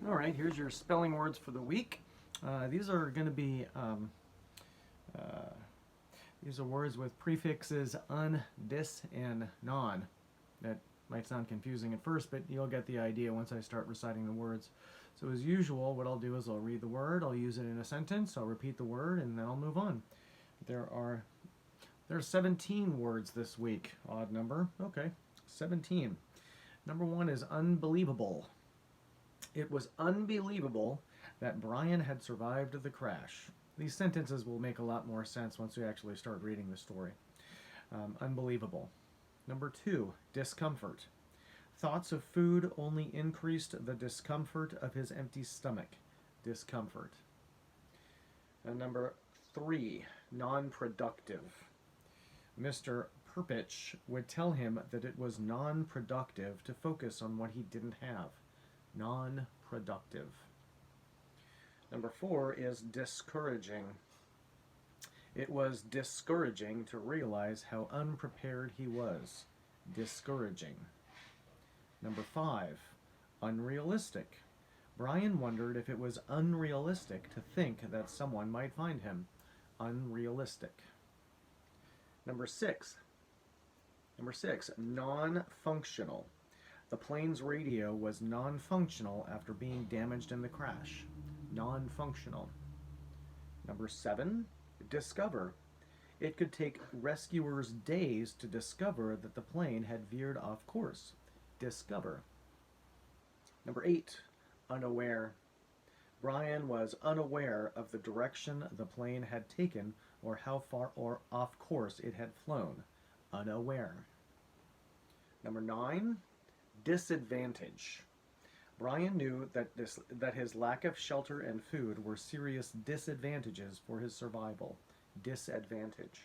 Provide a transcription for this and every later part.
All right, here's your spelling words for the week. These are going to be these are words with prefixes un, dis, and non. That might sound confusing at first, but you'll get the idea once I start reciting the words. So as usual, what I'll do is I'll read the word, I'll use it in a sentence, I'll repeat the word, and then I'll move on. There are 17 words this week. Odd number. Okay, 17. Number one is unbelievable. It was unbelievable that Brian had survived the crash. These sentences will make a lot more sense once we actually start reading the story. Unbelievable. Number two, discomfort. Thoughts of food only increased the discomfort of his empty stomach. Discomfort. And number three, non-productive. Mr. Perpich would tell him that it was non-productive to focus on what he didn't have. Non-productive. Number four is discouraging. It was discouraging to realize how unprepared he was. Discouraging. Number five, unrealistic. Brian wondered if it was unrealistic to think that someone might find him. Unrealistic. Number six, non-functional. The plane's radio was non-functional after being damaged in the crash. Non-functional. Number seven, discover. It could take rescuers days to discover that the plane had veered off course. Discover. Number eight, unaware. Brian was unaware of the direction the plane had taken or how far or off course it had flown. Unaware. Number nine, disadvantage. Brian knew that his lack of shelter and food were serious disadvantages for his survival. Disadvantage.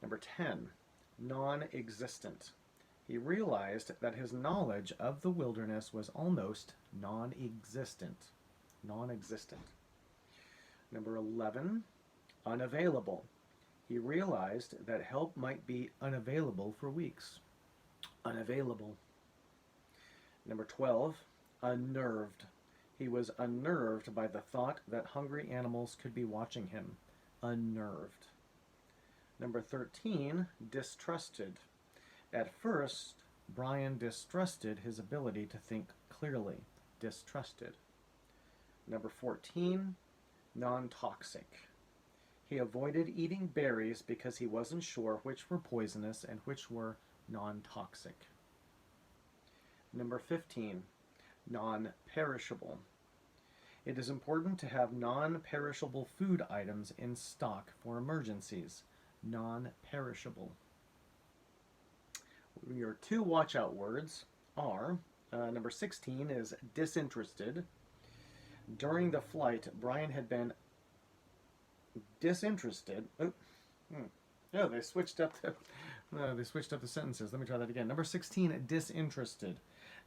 Number 10, non-existent. He realized that his knowledge of the wilderness was almost non-existent. Non-existent. Number 11, unavailable. He realized that help might be unavailable for weeks. Unavailable. Number 12, unnerved. He was unnerved by the thought that hungry animals could be watching him. Unnerved. Number 13, distrusted. At first, Brian distrusted his ability to think clearly. Distrusted. Number 14, non-toxic. He avoided eating berries because he wasn't sure which were poisonous and which were non-toxic. Number 15, non-perishable. It is important to have non-perishable food items in stock for emergencies. Non-perishable. Your two watch-out words are, number 16 is disinterested. During the flight, Brian had been disinterested. Oh, they switched up the sentences. Let me try that again. Number 16, disinterested.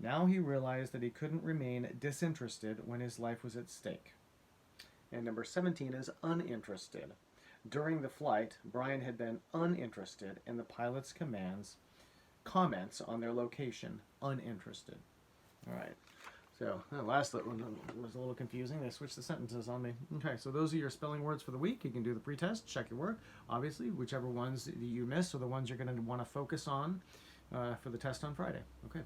Now he realized that he couldn't remain disinterested when his life was at stake. And number 17 is uninterested. During the flight, Brian had been uninterested in the pilot's comments on their location. Uninterested. All right. So the last one was a little confusing. They switched the sentences on me. Okay, so those are your spelling words for the week. You can do the pretest, check your work. Obviously, whichever ones you miss are the ones you're going to want to focus on for the test on Friday. Okay.